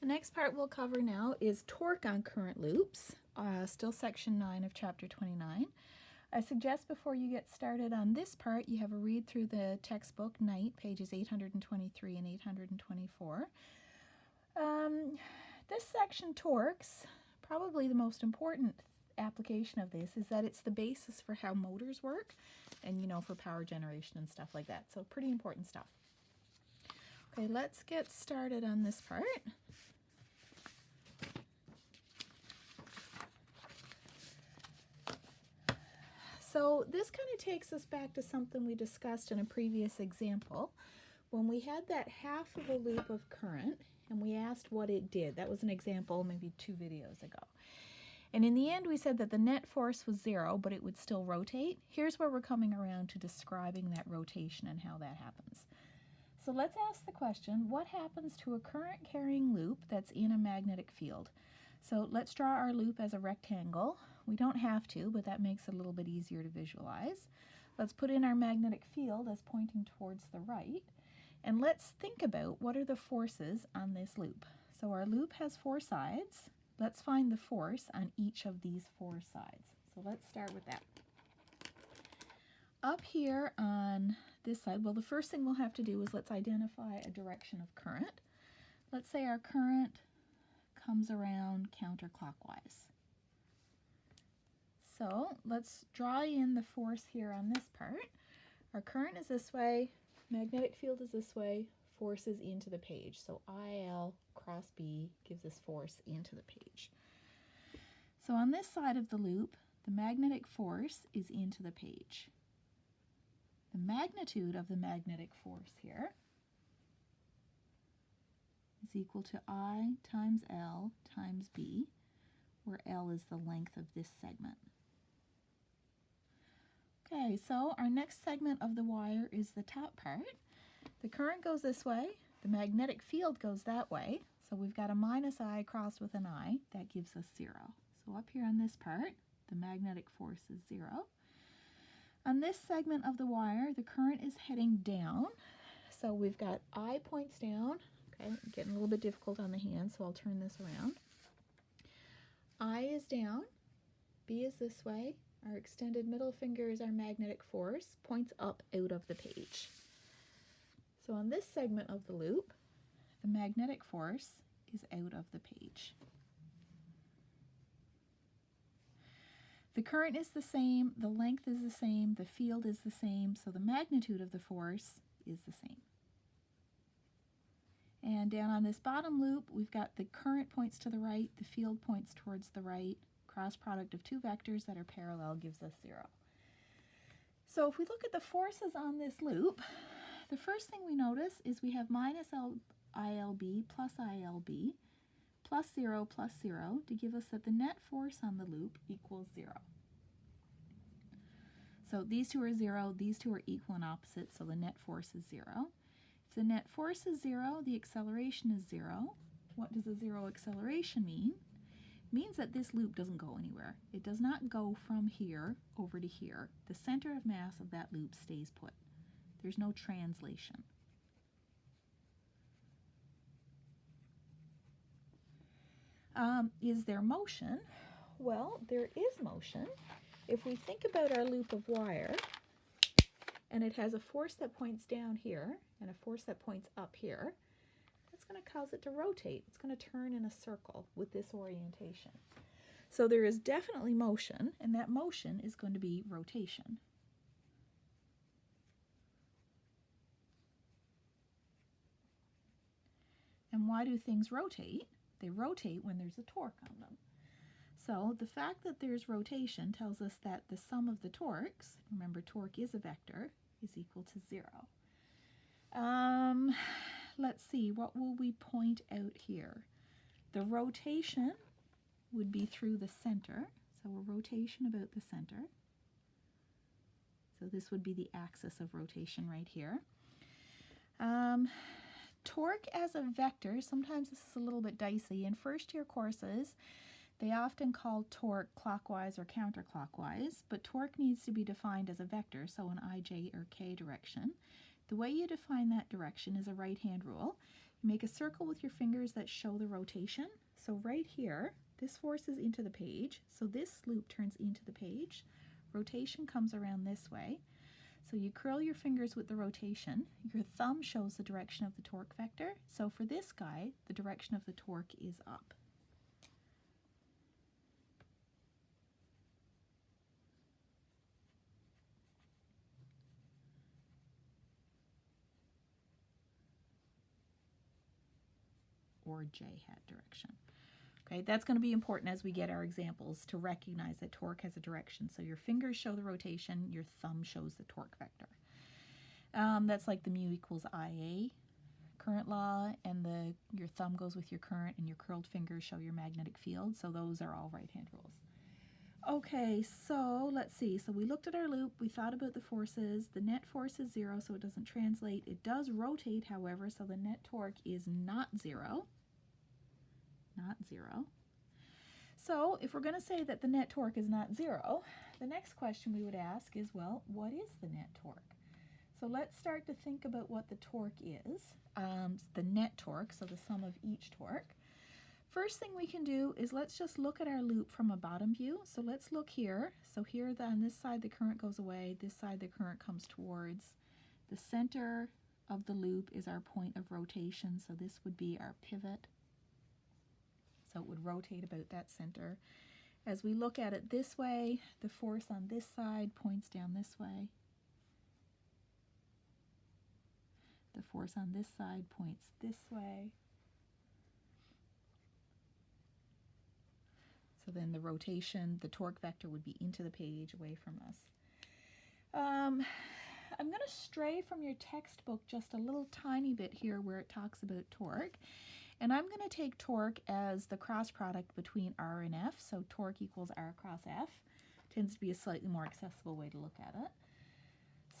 The next part we'll cover now is torque on current loops, still section 9 of chapter 29. I suggest before you get started on this part, you have a read through the textbook Knight, pages 823 and 824. This section, torques, probably the most important application of this is that it's the basis for how motors work and, you know, for power generation and stuff like that. So pretty important stuff. Okay, let's get started on this part. So this kind of takes us back to something we discussed in a previous example when we had that half of a loop of current and we asked what it did. That was an example maybe 2 videos ago. And in the end we said that the net force was 0, but it would still rotate. Here's where we're coming around to describing that rotation and how that happens. So let's ask the question, what happens to a current carrying loop that's in a magnetic field? So let's draw our loop as a rectangle. We don't have to, but that makes it a little bit easier to visualize. Let's put in our magnetic field as pointing towards the right. And let's think about what are the forces on this loop. So our loop has 4 sides. Let's find the force on each of these 4 sides. So let's start with that. Up here on this side, well, the first thing we'll have to do is let's identify a direction of current. Let's say our current comes around counterclockwise. So let's draw in the force here on this part. Our current is this way, magnetic field is this way, force is into the page. So IL cross B gives us force into the page. So on this side of the loop, the magnetic force is into the page. The magnitude of the magnetic force here is equal to I times L times B, where L is the length of this segment. Okay, so our next segment of the wire is the top part. The current goes this way, the magnetic field goes that way, so we've got a minus I crossed with an I, that gives us 0. So up here on this part, the magnetic force is 0. On this segment of the wire, the current is heading down, so we've got I points down. Okay, getting a little bit difficult on the hand, so I'll turn this around. I is down, B is this way, our extended middle finger is our magnetic force, points up out of the page. So on this segment of the loop, the magnetic force is out of the page. The current is the same, the length is the same, the field is the same, so the magnitude of the force is the same. And down on this bottom loop, we've got the current points to the right, the field points towards the right. Cross product of 2 vectors that are parallel gives us 0. So if we look at the forces on this loop, the first thing we notice is we have minus ILB plus ILB plus 0 plus 0 to give us that the net force on the loop equals 0. So these two are 0, these two are equal and opposite, so the net force is 0. If the net force is 0, the acceleration is 0. What does a 0 acceleration mean? It means that this loop doesn't go anywhere. It does not go from here over to here. The center of mass of that loop stays put. There's no translation. Is there motion? Well, there is motion. If we think about our loop of wire, and it has a force that points down here and a force that points up here, that's going to cause it to rotate. It's going to turn in a circle with this orientation. So there is definitely motion, and that motion is going to be rotation. And why do things rotate? They rotate when there's a torque on them. So the fact that there's rotation tells us that the sum of the torques, remember torque is a vector, is equal to 0. Let's see, what will we point out here? The rotation would be through the center, so a rotation about the center. So this would be the axis of rotation right here. Torque as a vector, sometimes this is a little bit dicey. In first-year courses, they often call torque clockwise or counterclockwise, but torque needs to be defined as a vector, so an ij or k direction. The way you define that direction is a right-hand rule. make a circle with your fingers that show the rotation. So right here, this force is into the page, so this loop turns into the page. Rotation comes around this way. So you curl your fingers with the rotation. Your thumb shows the direction of the torque vector. So for this guy, the direction of the torque is up. Or j-hat direction. Okay, that's going to be important as we get our examples to recognize that torque has a direction. So your fingers show the rotation, your thumb shows the torque vector. That's like the mu equals IA current law, and your thumb goes with your current and your curled fingers show your magnetic field. So those are all right-hand rules. Okay, so let's see. So we looked at our loop, we thought about the forces. The net force is 0, so it doesn't translate. It does rotate, however, so the net torque is not 0. Not 0. So if we're going to say that the net torque is not 0, the next question we would ask is, well, what is the net torque? So let's start to think about what the torque is, the net torque, so the sum of each torque. First thing we can do is let's just look at our loop from a bottom view. So let's look here. So here on this side the current goes away, this side the current comes towards. The center of the loop is our point of rotation, so this would be our pivot. So it would rotate about that center. As we look at it this way, the force on this side points down this way. The force on this side points this way. So then the rotation, the torque vector would be into the page, away from us. I'm going to stray from your textbook just a little tiny bit here where it talks about torque. And I'm going to take torque as the cross product between R and F. So torque equals R cross F. Tends to be a slightly more accessible way to look at it.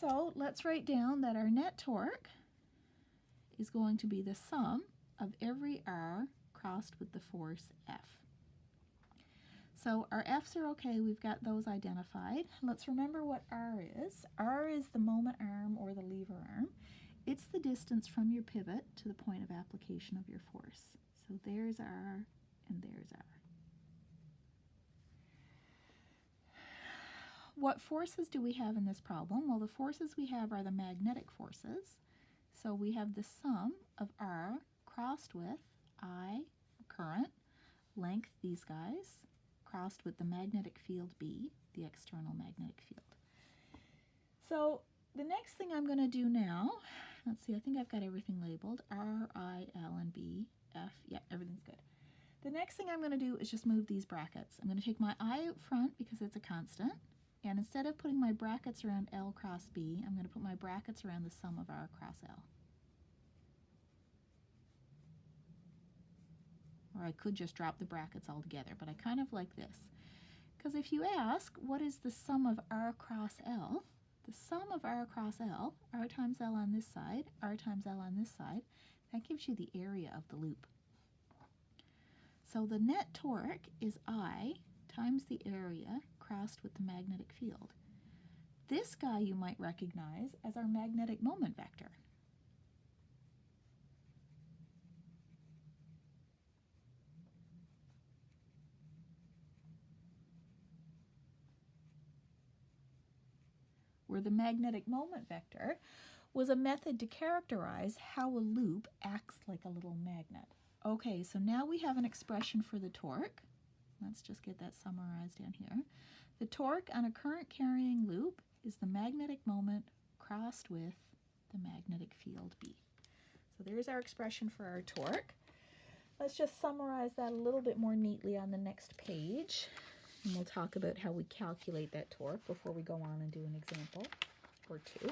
So let's write down that our net torque is going to be the sum of every R crossed with the force F. So our F's are okay, we've got those identified. Let's remember what R is. R is the moment arm or the lever arm. It's the distance from your pivot to the point of application of your force. So there's R and there's R. What forces do we have in this problem? Well, the forces we have are the magnetic forces. So we have the sum of R crossed with I, current, length, these guys, crossed with the magnetic field B, the external magnetic field. So the next thing I'm going to do now, let's see, I think I've got everything labeled. R, I, L, and B, F. Yeah, everything's good. The next thing I'm going to do is just move these brackets. I'm going to take my I out front because it's a constant. And instead of putting my brackets around L cross B, I'm going to put my brackets around the sum of R cross L. Or I could just drop the brackets altogether, but I kind of like this. Because if you ask, what is the sum of R cross L? The sum of R cross L, R times L on this side, R times L on this side, that gives you the area of the loop. So the net torque is I times the area crossed with the magnetic field. This guy you might recognize as our magnetic moment vector. Where the magnetic moment vector was a method to characterize how a loop acts like a little magnet. Okay, so now we have an expression for the torque. Let's just get that summarized down here. The torque on a current carrying loop is the magnetic moment crossed with the magnetic field B. So there's our expression for our torque. Let's just summarize that a little bit more neatly on the next page. And we'll talk about how we calculate that torque before we go on and do an example or two.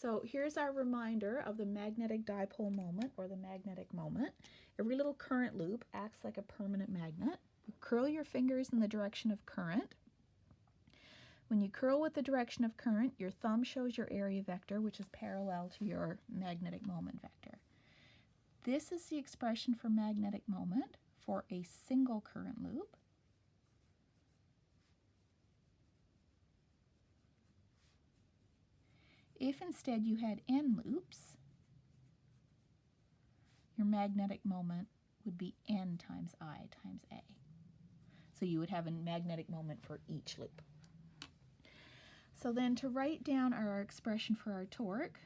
So here's our reminder of the magnetic dipole moment or the magnetic moment. Every little current loop acts like a permanent magnet. You curl your fingers in the direction of current. When you curl with the direction of current, your thumb shows your area vector, which is parallel to your magnetic moment vector. This is the expression for magnetic moment for a single current loop. if instead you had n loops, your magnetic moment would be n times I times A. So you would have a magnetic moment for each loop. So then to write down our expression for our torque,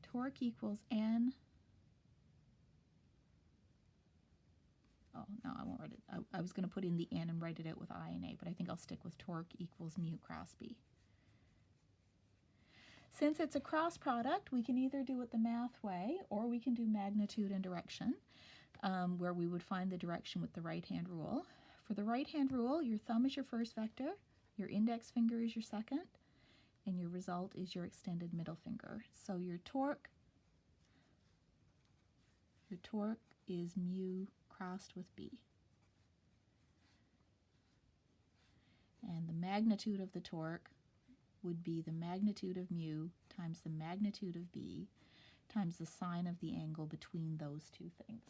torque equals N. Oh, no, I won't write it. I was going to put in the N and write it out with I and A, but I think I'll stick with torque equals mu cross B. Since it's a cross product, we can either do it the math way, or we can do magnitude and direction, where we would find the direction with the right-hand rule. For the right-hand rule, your thumb is your first vector, your index finger is your second, and your result is your extended middle finger. So your torque is mu crossed with B. And the magnitude of the torque would be the magnitude of mu times the magnitude of B times the sine of the angle between those two things.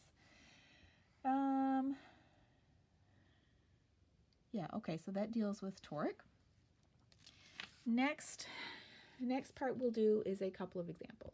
Yeah, okay, so that deals with torque. Next part we'll do is a couple of examples.